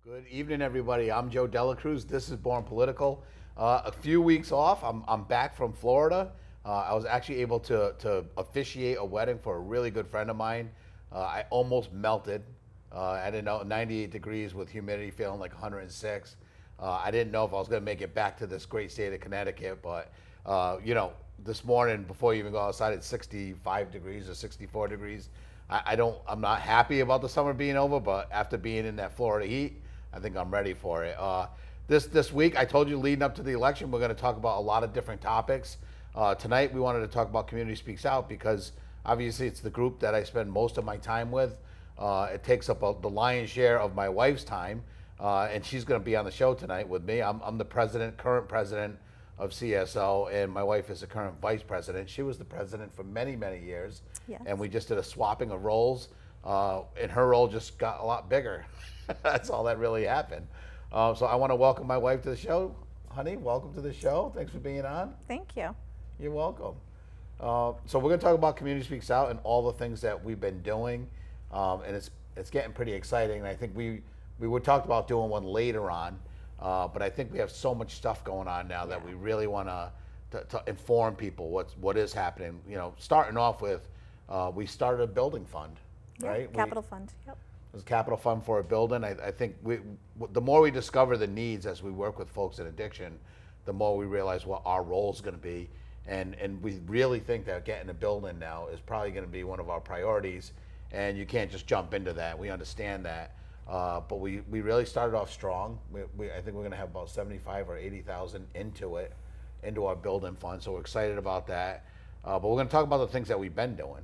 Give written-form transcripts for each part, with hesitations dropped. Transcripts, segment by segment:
Good evening, everybody. I'm Joe Cruz. This is Born Political. A few weeks off. I'm back from Florida. I was actually able to officiate a wedding for a really good friend of mine. I almost melted. I didn't know 98 degrees with humidity feeling like 106. I didn't know if I was going to make it back to this great state of Connecticut, but this morning before you even go outside, it's 65 degrees or 64 degrees. I'm not happy about the summer being over, but after being in that Florida heat, I think I'm ready for it. This week, I told you leading up to the election, we're going to talk about a lot of different topics. Tonight, we wanted to talk about Community Speaks Out because obviously it's the group that I spend most of my time with. It takes up the lion's share of my wife's time, and she's going to be on the show tonight with me. I'm the current president of CSO, and my wife is the current vice president. She was the president for many, many years, Yes. and we just did a swapping of roles, and her role just got a lot bigger. That's all that really happened. So I want to welcome my wife to the show. Honey, welcome to the show. Thanks for being on. Thank you. You're welcome. So we're going to talk about Community Speaks Out and all the things that we've been doing, and it's getting pretty exciting. And I think we were talked about doing one later on, but I think we have so much stuff going on now that we really want to inform people what is happening. Starting off with, we started a building fund, right? Capital fund. Yep. There's a capital fund for a building. I think the more we discover the needs as we work with folks in addiction, the more we realize what our role is going to be. And we really think that getting a building now is probably going to be one of our priorities. And you can't just jump into that. We understand that. But we really started off strong. I think we're going to have about 75 or 80,000 into our building fund. So we're excited about that. But we're going to talk about the things that we've been doing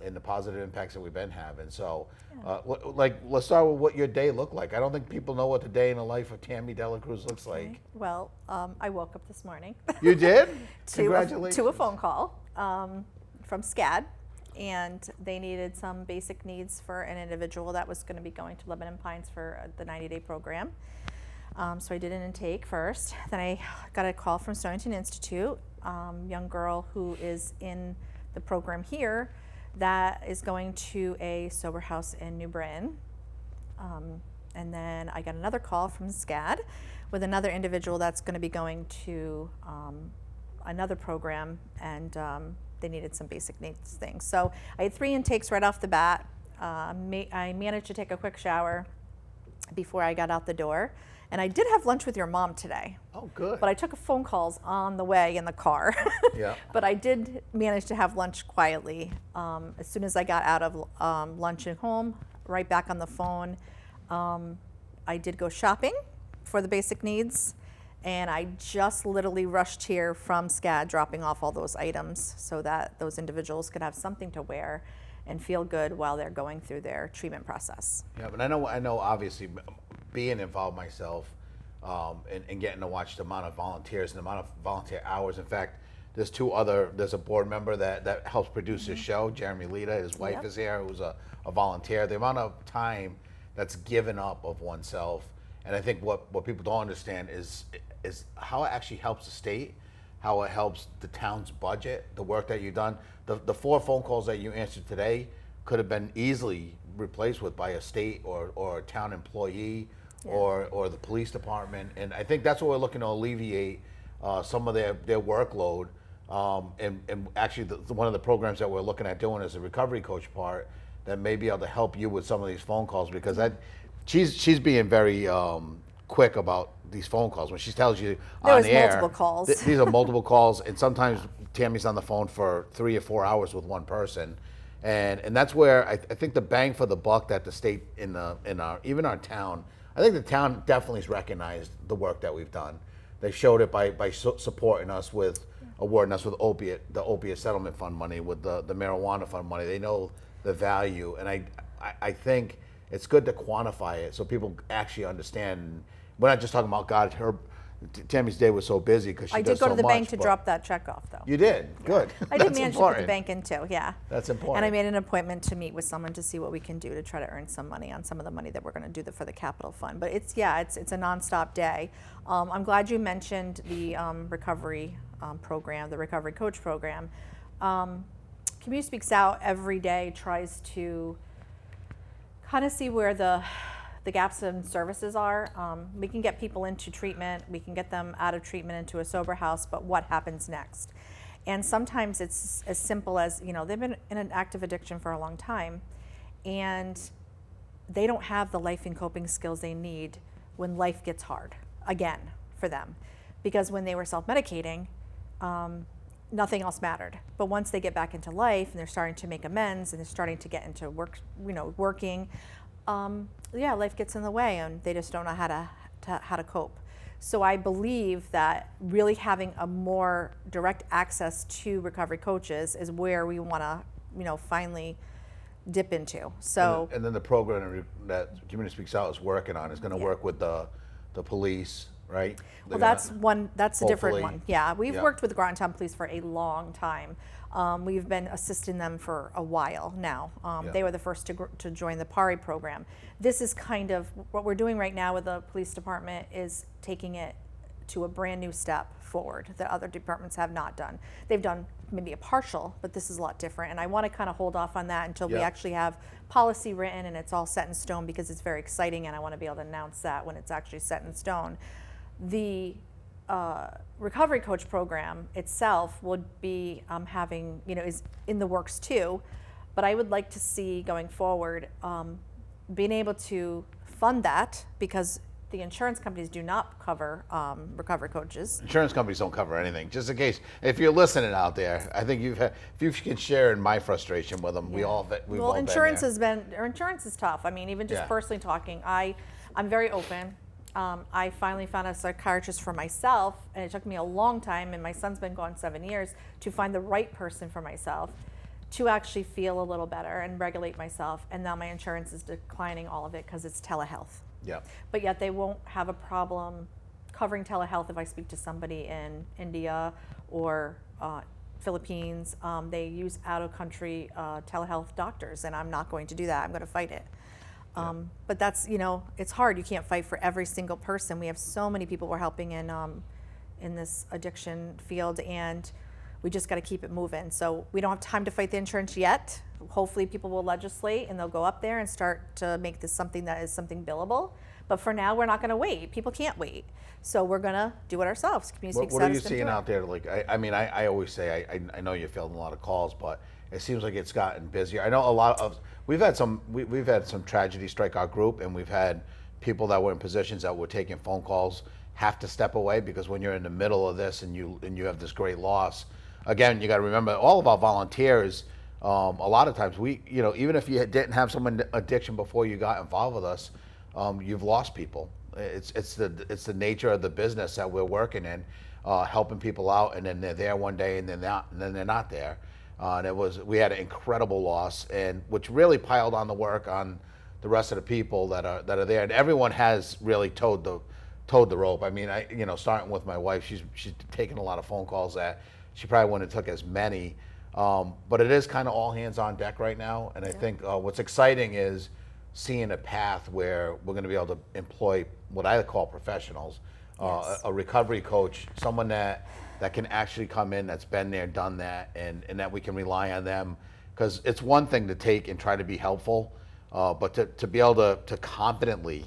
and the positive impacts that we've been having. So, let's start with what your day looked like. I don't think people know what the day in the life of Tammy Cruz looks like. Well, I woke up this morning. You did? Congratulations. To a phone call from SCAD, and they needed some basic needs for an individual that was going to be going to Lebanon Pines for the 90-day program. So I did an intake first. Then I got a call from Stonington Institute, young girl who is in the program here that is going to a sober house in New Britain. And then I got another call from SCAD with another individual that's going to be going to another program, and they needed some basic needs things. So I had 3 intakes right off the bat. I managed to take a quick shower before I got out the door. And I did have lunch with your mom today. Oh, good. But I took phone calls on the way in the car. Yeah. But I did manage to have lunch quietly. As soon as I got out of lunch and home, right back on the phone. I did go shopping for the basic needs. And I just literally rushed here from SCAD, dropping off all those items so that those individuals could have something to wear and feel good while they're going through their treatment process. Yeah, but I know obviously being involved myself and getting to watch the amount of volunteers and the amount of volunteer hours. In fact, there's a board member that helps produce this show, Jeremy Lyda. His wife is here, who's a volunteer. The amount of time that's given up of oneself. And I think what people don't understand is how it actually helps the state, how it helps the town's budget, the work that you've done. The 4 phone calls that you answered today could have been easily replaced by a state or a town employee or the police department. And I think that's what we're looking to alleviate some of their workload. And actually, one of the programs that we're looking at doing is the recovery coach part that may be able to help you with some of these phone calls, because she's being very quick about these phone calls. When she tells you on the air, multiple calls. These are multiple calls, and sometimes Tammy's on the phone for 3 or 4 hours with one person, and that's where I think the bang for the buck that the state even our town, I think the town definitely has recognized the work that we've done. They showed it by supporting us with awarding us with the opiate settlement fund money, with the marijuana fund money. They know the value, and I think it's good to quantify it so people actually understand. We're not just talking about God. Tammy's day was so busy because she does so much. I did go to the bank to drop that check off, though. You did? Good. I did manage to put the bank in, too, yeah. That's important. And I made an appointment to meet with someone to see what we can do to try to earn some money on some of the money that we're going to do for the capital fund. But it's a nonstop day. I'm glad you mentioned the recovery program, the recovery coach program. Community Speaks Out every day tries to kind of see where the the gaps in services are. We can get people into treatment, we can get them out of treatment into a sober house, but what happens next? And sometimes it's as simple as, they've been in an active addiction for a long time, and they don't have the life and coping skills they need when life gets hard again for them. Because when they were self-medicating, nothing else mattered. But once they get back into life and they're starting to make amends and they're starting to get into work, working, life gets in the way and they just don't know how to cope. So I believe that really having a more direct access to recovery coaches is where we want to, finally dip into. So and then the program that Community Speaks Out is working on is going to work with the police, right? Well, that's a different one. Yeah, we've Yeah. worked with the Groton Police for a long time. We've been assisting them for a while now. They were the first to join the PARI program. This is kind of what we're doing right now with the police department, is taking it to a brand new step forward that other departments have not done. They've done maybe a partial, but this is a lot different. And I want to kind of hold off on that until we actually have policy written and it's all set in stone, because it's very exciting and I want to be able to announce that when it's actually set in stone. The recovery coach program itself would be having, is in the works too, but I would like to see going forward being able to fund that, because the insurance companies do not cover recovery coaches. Insurance companies don't cover anything. Just in case, if you're listening out there, I think if you can share in my frustration with them, we've all been insurance there. Insurance is tough. I mean, even just personally talking, I'm very open. I finally found a psychiatrist for myself, and it took me a long time, and my son's been gone 7 years, to find the right person for myself to actually feel a little better and regulate myself. And now my insurance is declining all of it because it's telehealth. Yeah. But yet they won't have a problem covering telehealth if I speak to somebody in India or Philippines. They use out-of-country telehealth doctors, and I'm not going to do that. I'm going to fight it. But that's, it's hard. You can't fight for every single person. We have so many people we're helping in this addiction field, and we just got to keep it moving. So we don't have time to fight the insurance yet. Hopefully people will legislate and they'll go up there and start to make this something that is something billable. But for now, we're not going to wait. People can't wait. So we're going to do it ourselves. What are you seeing out there? Like, I always say, I know you're fielding a lot of calls, but it seems like it's gotten busier. I know we've had some tragedy strike our group, and we've had people that were in positions that were taking phone calls have to step away, because when you're in the middle of this and you have this great loss, again, you got to remember, all of our volunteers, a lot of times even if you didn't have some addiction before you got involved with us, you've lost people. It's the nature of the business that we're working in, helping people out, and then they're there one day and then they're not there. And we had an incredible loss, and which really piled on the work on the rest of the people that are there, and everyone has really towed the rope. I mean, starting with my wife, she's taken a lot of phone calls that she probably wouldn't have took as many, but it is kind of all hands on deck right now. And I think what's exciting is seeing a path where we're going to be able to employ what I call professionals, a recovery coach, someone that can actually come in, that's been there, done that, and that we can rely on them. Because it's one thing to take and try to be helpful, but to be able to confidently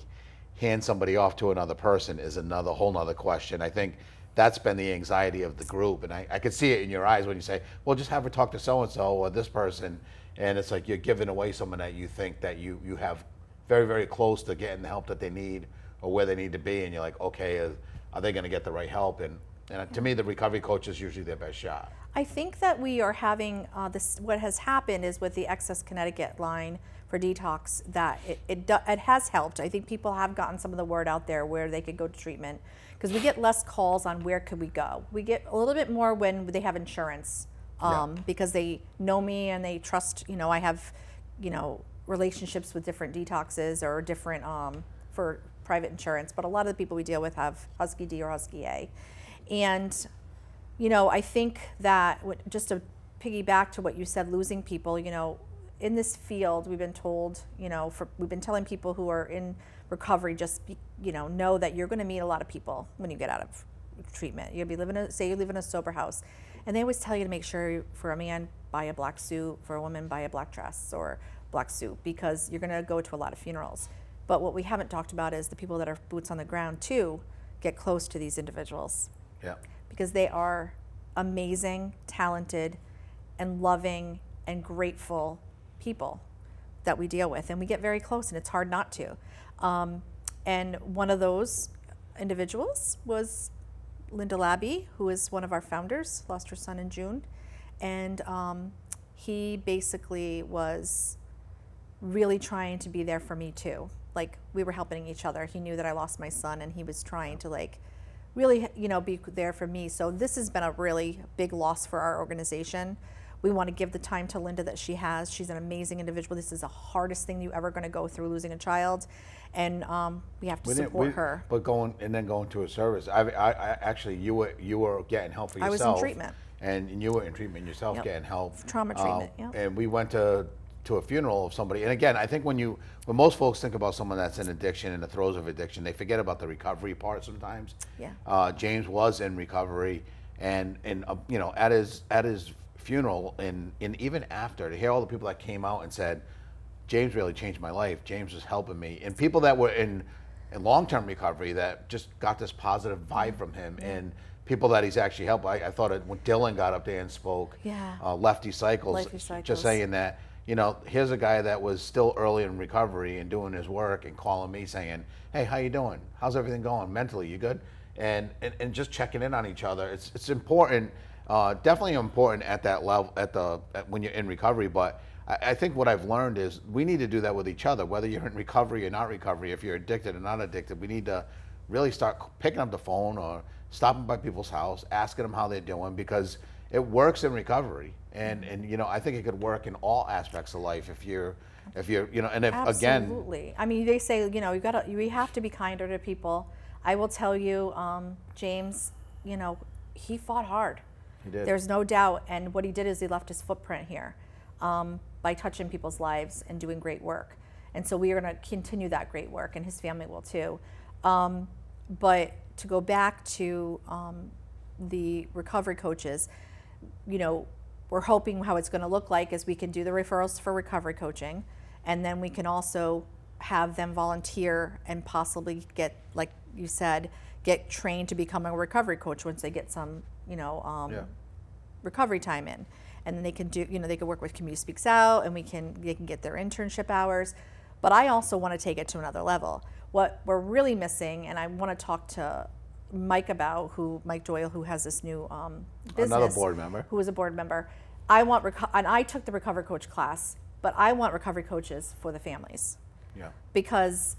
hand somebody off to another person is whole nother question. I think that's been the anxiety of the group, and I could see it in your eyes when you say, well, just have her talk to so-and-so or this person, and it's like you're giving away someone that you think that you have very, very close to getting the help that they need or where they need to be, and you're like, okay, are they going to get the right help? And to me, the recovery coach is usually their best shot. I think that we are having what has happened is with the Access Connecticut line for detox, that it has helped. I think people have gotten some of the word out there where they could go to treatment, because we get less calls on where could we go. We get a little bit more when they have insurance, because they know me and they trust, I have, relationships with different detoxes or different for private insurance, but a lot of the people we deal with have Husky D or Husky A. And, I think that just to piggyback to what you said, losing people, in this field, we've been told, we've been telling people who are in recovery, just, know that you're going to meet a lot of people when you get out of treatment. You're going to be say you live in a sober house, and they always tell you to make sure, for a man, buy a black suit, for a woman, buy a black dress or black suit, because you're going to go to a lot of funerals. But what we haven't talked about is the people that are boots on the ground too get close to these individuals. Yeah. Because they are amazing, talented, and loving and grateful people that we deal with. And we get very close, and it's hard not to. And one of those individuals was Linda Labby, who is one of our founders, lost her son in June. And he basically was really trying to be there for me too. Like, we were helping each other. He knew that I lost my son, and he was trying to like really, be there for me. So this has been a really big loss for our organization. We want to give the time to Linda that she has. She's an amazing individual. This is the hardest thing you're ever going to go through, losing a child, and we have to support her. But going to a service, I actually, you were getting help for yourself. I was in treatment. And you were in treatment yourself, Yep. getting help. Trauma treatment, yeah. And we went to a funeral of somebody. And again, I think when most folks think about someone that's in addiction, in the throes of addiction, they forget about the recovery part sometimes. Yeah. James was in recovery, and at his funeral, and even after, to hear all the people that came out and said, James really changed my life. James was helping me, and people that were in long-term recovery that just got this positive vibe from him, and people that he's actually helped. I thought when Dylan got up there and spoke, Yeah. Lefty Cycles, Lefty Cycles. just saying that, here's a guy that was still early in recovery and doing his work and calling me saying, hey, how you doing? How's everything going mentally? You good? And just checking in on each other. It's important, definitely important at that level, when you're in recovery. But I think what I've learned is we need to do that with each other, whether you're in recovery or not recovery. If you're addicted or not addicted, we need to really start picking up the phone or stopping by people's house, asking them how they're doing, because it works in recovery. And I think it could work in all aspects of life if you're and if again. Absolutely. I mean, they say, you have to be kinder to people. I will tell you, James, he fought hard. He did. There's no doubt. And what he did is he left his footprint here by touching people's lives and doing great work. And so we are going to continue that great work, and his family will too. But to go back to the recovery coaches, we're hoping how it's going to look like is we can do the referrals for recovery coaching, and then we can also have them volunteer and possibly get, like you said, get trained to become a recovery coach once they get some, recovery time in. And then they can do, they can work with Community Speaks Out, and they can get their internship hours. But I also want to take it to another level. What we're really missing, and I want to talk to Mike Doyle, who has this new business. Another board member. Who is a board member. And I took the recovery coach class, but I want recovery coaches for the families. Yeah. Because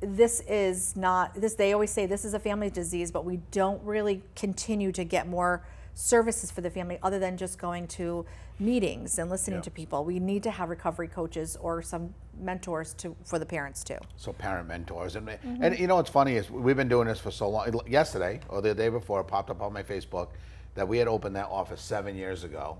this is not, they always say this is a family disease, but we don't really continue to get more services for the family other than just going to meetings and listening to people. We need to have recovery coaches or some mentors for the parents too. So parent mentors. And what's funny is we've been doing this for so long. Yesterday or the day before, it popped up on my Facebook that we had opened that office 7 years ago.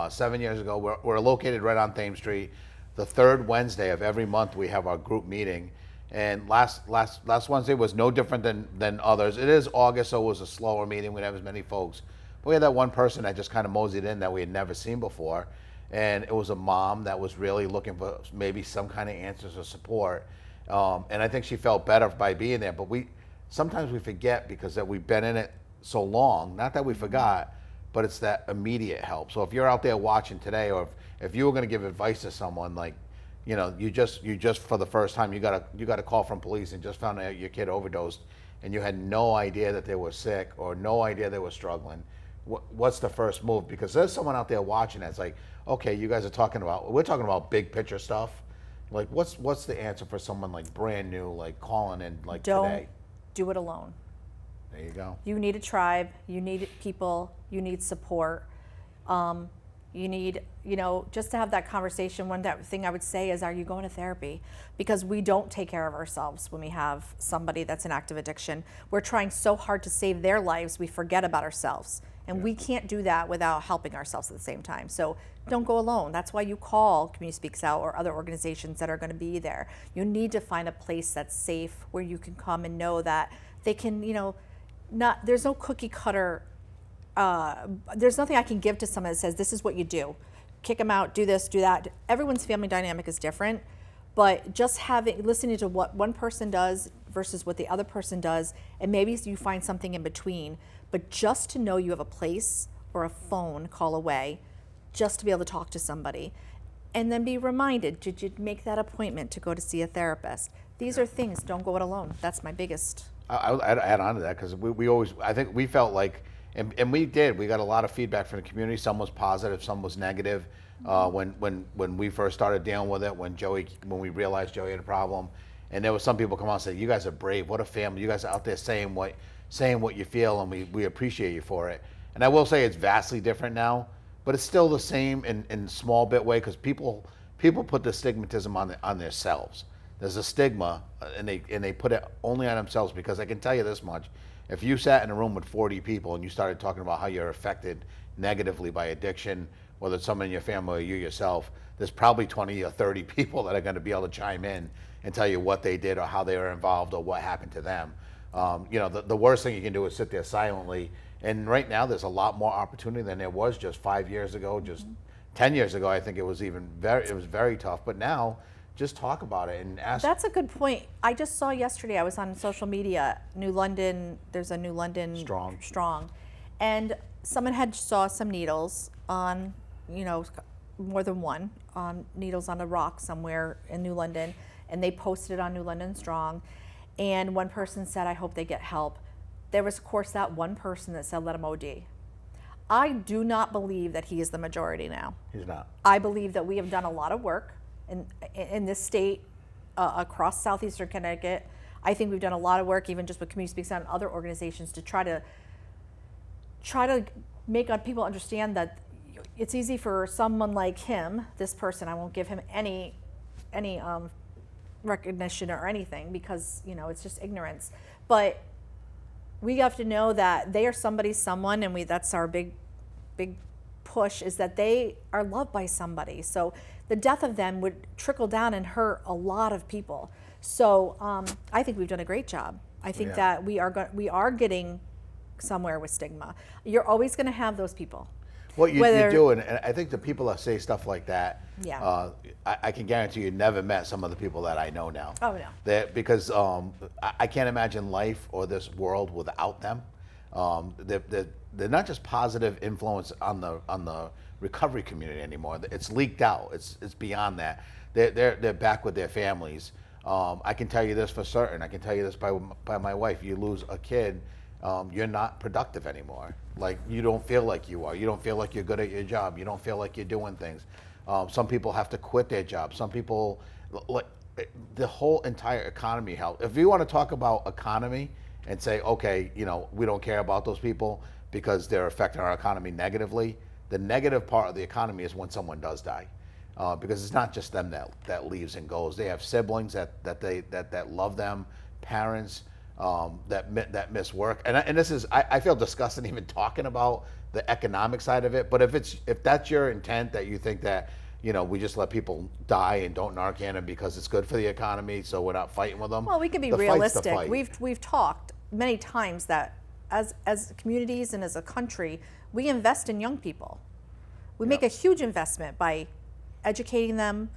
7 years ago, we're located right on Thames Street. The third Wednesday of every month we have our group meeting. And last Wednesday was no different than others. It is August, so it was a slower meeting. We didn't have as many folks. But we had that one person that just kind of moseyed in that we had never seen before. And it was a mom that was really looking for maybe some kind of answers or support. And I think she felt better by being there. But sometimes we forget because that we've been in it so long. Not that we forgot, but it's that immediate help. So if you're out there watching today, or if you were going to give advice to someone, like, you just for the first time you got a call from police and just found out your kid overdosed, and you had no idea that they were sick or no idea they were struggling. What's the first move? Because there's someone out there watching that's like, okay, you guys are we're talking about big picture stuff. Like, what's the answer for someone like brand new, like calling in like Don't today? do it alone. There you go. You need a tribe. You need people. You need support. You need, just to have that conversation. One thing I would say is, are you going to therapy? Because we don't take care of ourselves when we have somebody that's in active addiction. We're trying so hard to save their lives, we forget about ourselves. And we can't do that without helping ourselves at the same time. So don't go alone. That's why you call Community Speaks Out or other organizations that are going to be there. You need to find a place that's safe where you can come and know that they can, there's no cookie cutter. There's nothing I can give to someone that says, this is what you do. Kick them out, do this, do that. Everyone's family dynamic is different, But just listening to what one person does versus what the other person does, and maybe you find something in between, but just to know you have a place or a phone call away, just to be able to talk to somebody. And then be reminded, did you make that appointment to go to see a therapist? These are things, don't go it alone. That's my biggest. I'd add on to that because we always, I think we felt like, and we got a lot of feedback from the community. Some was positive, some was negative. When we first started dealing with it, when we realized Joey had a problem, and there was some people come out and say, "You guys are brave. What a family. You guys are out there saying what you feel, and we appreciate you for it." And I will say it's vastly different now, but it's still the same in small bit way because people put the stigmatism on themselves. There's a stigma, and they put it only on themselves because I can tell you this much: if you sat in a room with 40 people and you started talking about how you're affected negatively by addiction, whether it's someone in your family or you yourself, there's probably 20 or 30 people that are going to be able to chime in and tell you what they did or how they were involved or what happened to them. The worst thing you can do is sit there silently. And right now, there's a lot more opportunity than there was just 5 years ago, just 10 years ago. I think it was very tough. But now, just talk about it and ask. That's a good point. I just saw yesterday, I was on social media, New London, there's a New London Strong. And someone had saw some needles on, more than one, needles on a rock somewhere in New London. And they posted it on New London Strong. And one person said, I hope they get help. There was, of course, that one person that said, let him OD. I do not believe that he is the majority now. He's not. I believe that we have done a lot of work in this state, across southeastern Connecticut. I think we've done a lot of work, even just with Community Speaks Out and other organizations, to try to make people understand that it's easy for someone like him, this person, I won't give him any recognition or anything because, it's just ignorance. But we have to know that they are someone, and that's our big push, is that they are loved by somebody. So the death of them would trickle down and hurt a lot of people. So I think we've done a great job. I think that we are getting somewhere with stigma. You're always going to have those people. Well, you do, and I think the people that say stuff like that, yeah. I can guarantee you never met some of the people that I know now. Oh, no. Because I can't imagine life or this world without them. They're not just positive influence on the recovery community anymore. It's leaked out. It's beyond that. They're back with their families. I can tell you this for certain. I can tell you this by my wife. You lose a kid, you're not productive anymore. Like, you don't feel like you are. You don't feel like you're good at your job. You don't feel like you're doing things. Some people have to quit their job. Some people, like, the whole entire economy help. If you want to talk about economy and say, okay, we don't care about those people because they're affecting our economy negatively, the negative part of the economy is when someone does die. Because it's not just them that leaves and goes. They have siblings that love them, parents, that miss work, and this is I feel disgusting even talking about the economic side of it. But if that's your intent, that you think that we just let people die and don't Narcan them because it's good for the economy, so we're not fighting with them. Well, we can be realistic. We've talked many times that as communities and as a country, we invest in young people. We make a huge investment by educating them,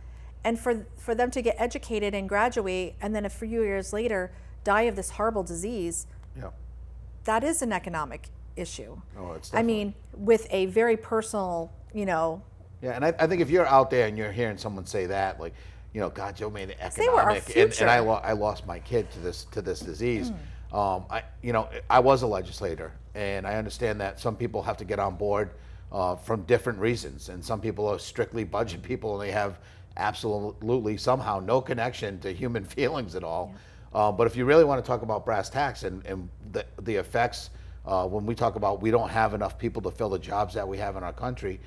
and for them to get educated and graduate, and then a few years later die of this horrible disease, that is an economic issue. Oh, it's I mean, with a very personal, Yeah, and I think if you're out there and you're hearing someone say that, like, God, Joe made it economic, and I lost my kid to this disease. I was a legislator, and I understand that some people have to get on board from different reasons, and some people are strictly budget people, and they have absolutely somehow no connection to human feelings at all. But if you really want to talk about brass tacks and the effects, when we talk about we don't have enough people to fill the jobs that we have in our country,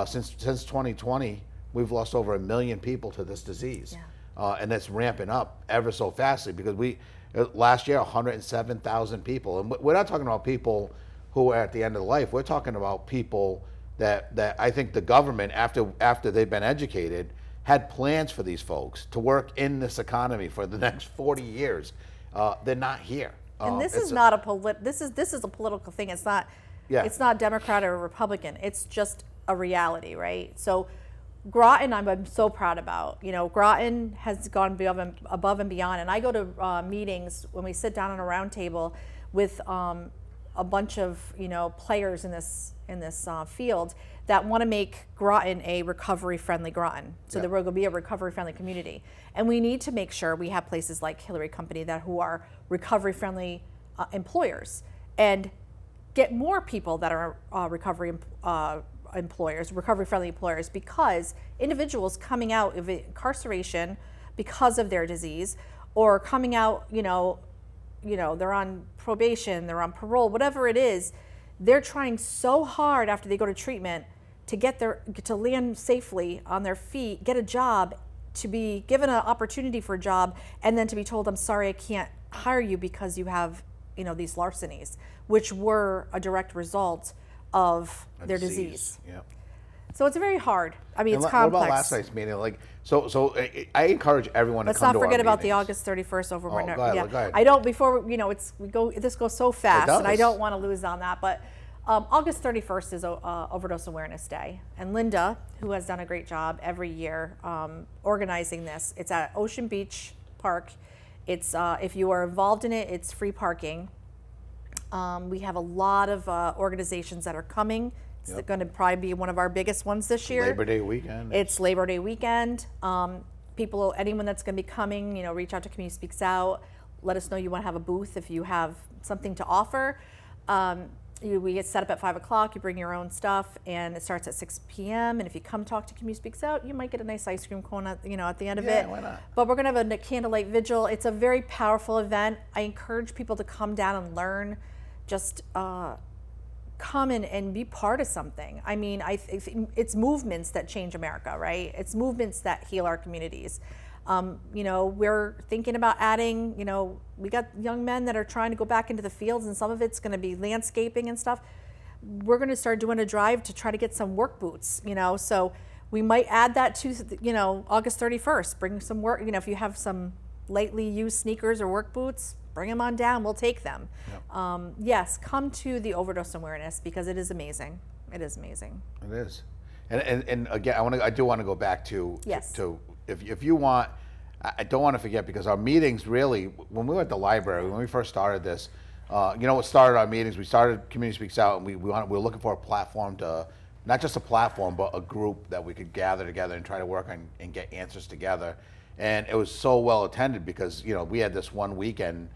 since 2020, we've lost over 1 million people to this disease. And it's ramping up ever so fastly because last year, 107,000 people. And we're not talking about people who are at the end of life. We're talking about people that I think the government, after they've been educated, had plans for these folks to work in this economy for the next 40 years. They're not here. And this is not this is a political thing. It's not Democrat or Republican. It's just a reality, right? So Groton, I'm so proud about. You know, Groton has gone above and beyond. And I go to meetings when we sit down on a round table with a bunch of, you know, players in this field that want to make Groton a recovery-friendly Groton. So Yep. there will be a recovery-friendly community. And we need to make sure we have places like Hillary Company who are recovery-friendly employers, and get more people that are recovery-friendly employers, because individuals coming out of incarceration because of their disease, or coming out, they're on probation, they're on parole, whatever it is, they're trying so hard after they go to treatment to land safely on their feet, get a job, to be given an opportunity for a job, and then to be told, I'm sorry, I can't hire you because you have, these larcenies, which were a direct result of their disease. Yep. So it's very hard. I mean, And it's what complex. about last night's meeting? Like, so I encourage everyone Let's to come not to forget our about the meetings. August 31st over. Oh, go ahead, go ahead. I don't. Before this goes so fast, and I does. don't want to lose on that. But August 31st is Overdose Awareness Day, and Linda, who has done a great job every year organizing this. It's at Ocean Beach Park. It's if you are involved in it, it's free parking. We have a lot of organizations that are coming. It's Yep. going to probably be one of our biggest ones this year. Labor Day weekend. It's Labor Day weekend. Anyone that's going to be coming, reach out to Community Speaks Out. Let us know you want to have a booth if you have something to offer. We get set up at 5 o'clock. You bring your own stuff, and it starts at 6 p.m. And if you come talk to Community Speaks Out, you might get a nice ice cream cone at the end of it. Yeah, why not? But we're going to have a candlelight vigil. It's a very powerful event. I encourage people to come down and learn. Just come in and be part of something. I mean, it's movements that change America, right? It's movements that heal our communities. We're thinking about adding, we got young men that are trying to go back into the fields, and some of it's going to be landscaping and stuff. We're going to start doing a drive to try to get some work boots, so we might add that to, August 31st, bring some work, if you have some lately used sneakers or work boots, bring them on down, we'll take them. Yep. Yes, come to the overdose awareness, because it is amazing. It is amazing. It is. And again, I do want to go back to Yes. If you want, I don't want to forget, because our meetings really, when we were at the library, when we first started this, what started our meetings, we started Community Speaks Out, and we were looking for a platform to, not just a platform, but a group that we could gather together and try to work on and get answers together. And it was so well attended, because, we had this one weekend,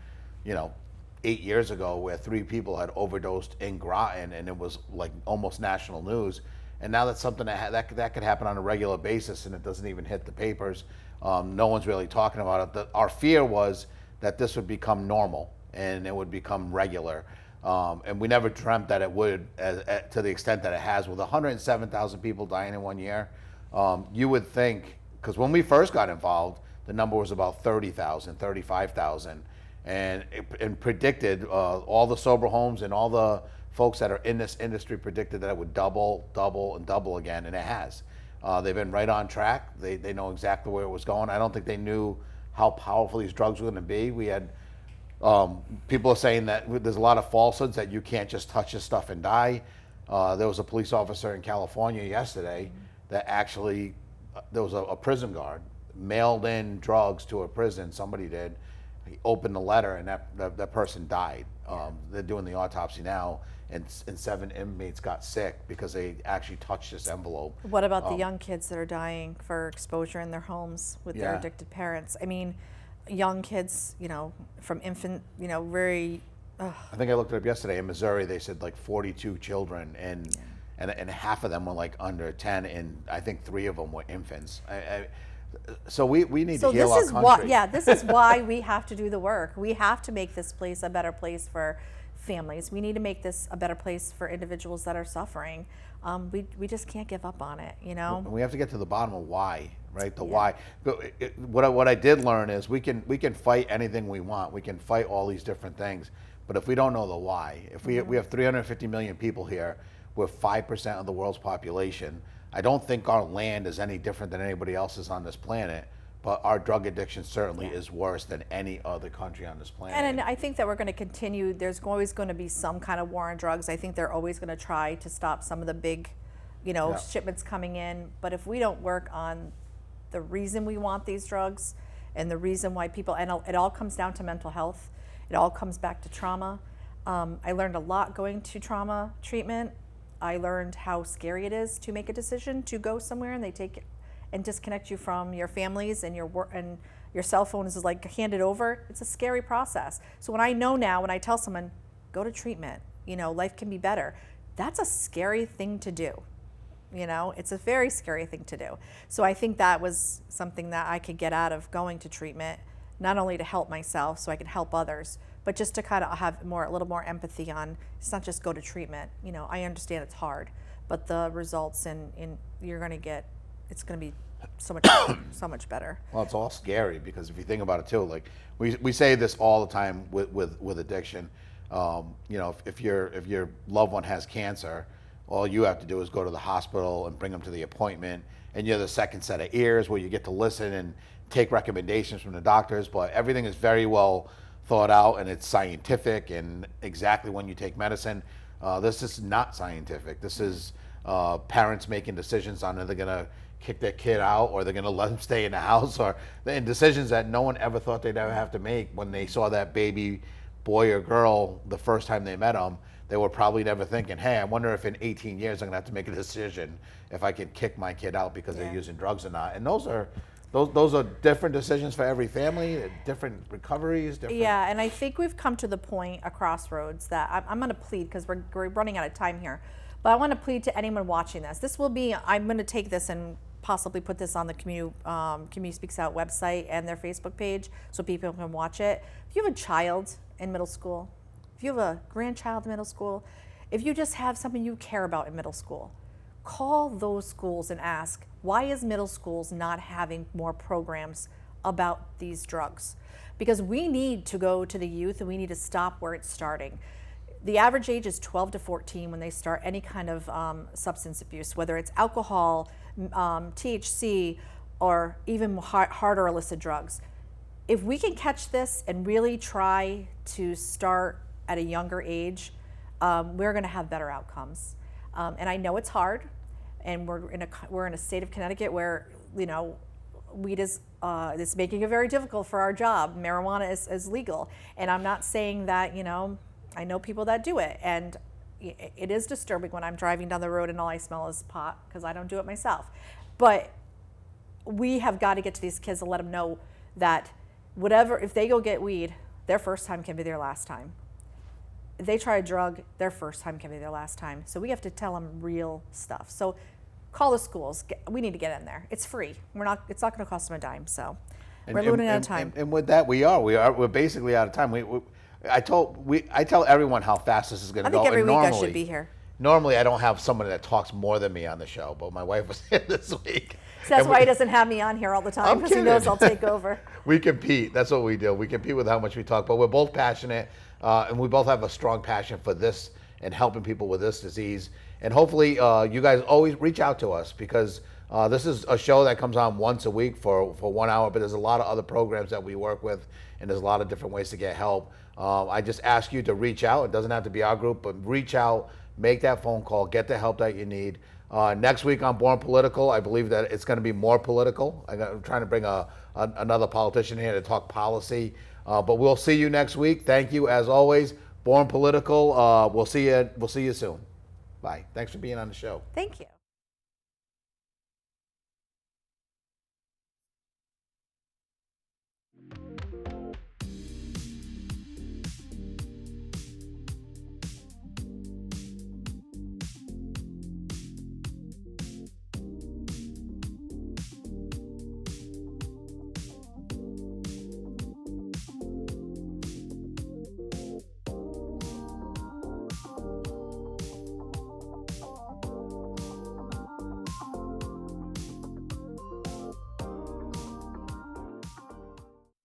8 years ago, where 3 people had overdosed in Groton, and it was like almost national news. And now that's something that could happen on a regular basis, and it doesn't even hit the papers. No one's really talking about it. Our fear was that this would become normal and it would become regular. And we never dreamt that it would, to the extent that it has, with 107,000 people dying in 1 year. You would think, because when we first got involved, the number was about 30,000, 35,000. And predicted, all the sober homes and all the folks that are in this industry predicted that it would double, and double again, and it has. They've been right on track. They know exactly where it was going. I don't think they knew how powerful these drugs were going to be. We had people are saying that there's a lot of falsehoods, that you can't just touch this stuff and die. There was a police officer in California yesterday that actually, there was a prison guard, mailed in drugs to a prison, somebody did. He opened the letter, and that person died. They're doing the autopsy now, and 7 inmates got sick because they actually touched this envelope. What about the young kids that are dying for exposure in their homes with their Yeah. addicted parents? I mean, young kids, from infant, very. I think I looked it up yesterday. In Missouri, they said like 42 children, and half of them were like under 10, and I think 3 of them were infants. So we need to heal our country. This is why we have to do the work. We have to make this place a better place for families. We need to make this a better place for individuals that are suffering. We just can't give up on it, And we have to get to the bottom of why, right? Why. What I did learn is we can fight anything we want. We can fight all these different things, but if we don't know the why, if we have 350 million people here, we're 5% of the world's population. I don't think our land is any different than anybody else's on this planet, but our drug addiction certainly is worse than any other country on this planet. And I think that we're going to continue. There's always going to be some kind of war on drugs. I think they're always going to try to stop some of the big Yeah. shipments coming in. But if we don't work on the reason we want these drugs and the reason why people, and it all comes down to mental health. It all comes back to trauma. I learned a lot going to trauma treatment. I learned how scary it is to make a decision to go somewhere and they take and disconnect you from your families and your work, and your cell phone is like handed over. It's a scary process. So when I know now, when I tell someone, go to treatment, life can be better, that's a scary thing to do. It's a very scary thing to do. So I think that was something that I could get out of going to treatment, not only to help myself so I could help others, but just to kind of have a little more empathy on, it's not just go to treatment. I understand it's hard, but the results and you're going to get, it's going to be so much, so much better. Well, it's all scary because if you think about it too, like we say this all the time with addiction. If your loved one has cancer, all you have to do is go to the hospital and bring them to the appointment, and you're the second set of ears where you get to listen and take recommendations from the doctors. But everything is very well thought out and it's scientific and exactly when you take medicine. This is not scientific. This is parents making decisions on whether they're going to kick their kid out or they're going to let them stay in the house, and decisions that no one ever thought they'd ever have to make when they saw that baby boy or girl the first time they met them. They were probably never thinking, hey, I wonder if in 18 years I'm going to have to make a decision if I can kick my kid out because they're using drugs or not. And those are different decisions for every family, different recoveries. Yeah, and I think we've come to the point, a crossroads, that I'm going to plead, because we're running out of time here, but I want to plead to anyone watching this. I'm going to take this and possibly put this on the Community Speaks Out website and their Facebook page so people can watch it. If you have a child in middle school, if you have a grandchild in middle school, if you just have something you care about in middle school, call those schools and ask, why is middle schools not having more programs about these drugs? Because we need to go to the youth and we need to stop where it's starting. The average age is 12 to 14 when they start any kind of substance abuse, whether it's alcohol, THC, or even harder illicit drugs. If we can catch this and really try to start at a younger age, we're going to have better outcomes. And I know it's hard, and we're in a state of Connecticut where weed is making it very difficult for our job. Marijuana is legal, and I'm not saying that I know people that do it, and it is disturbing when I'm driving down the road and all I smell is pot, because I don't do it myself. But we have got to get to these kids and let them know that if they go get weed, their first time can be their last time. If they try a drug, their first time can be their last time. So we have to tell them real stuff. So call the schools. We need to get in there. It's free. It's not going to cost them a dime. So we're running out of time. And with that, we're basically out of time. I tell everyone how fast this is going to go. I think every week I should be here. Normally, I don't have someone that talks more than me on the show, but my wife was here this week. So that's why he doesn't have me on here all the time, because he knows I'll take over. We compete. That's what we do. We compete with how much we talk, but we're both passionate, and we both have a strong passion for this and helping people with this disease. And hopefully, you guys always reach out to us, because this is a show that comes on once a week for 1 hour, but there's a lot of other programs that we work with, and there's a lot of different ways to get help. I just ask you to reach out. It doesn't have to be our group, but reach out, make that phone call, get the help that you need. Next week on Born Political, I believe that it's going to be more political. I'm trying to bring another politician here to talk policy. But we'll see you next week. Thank you, as always. Born Political. We'll see you soon. Bye. Thanks for being on the show. Thank you.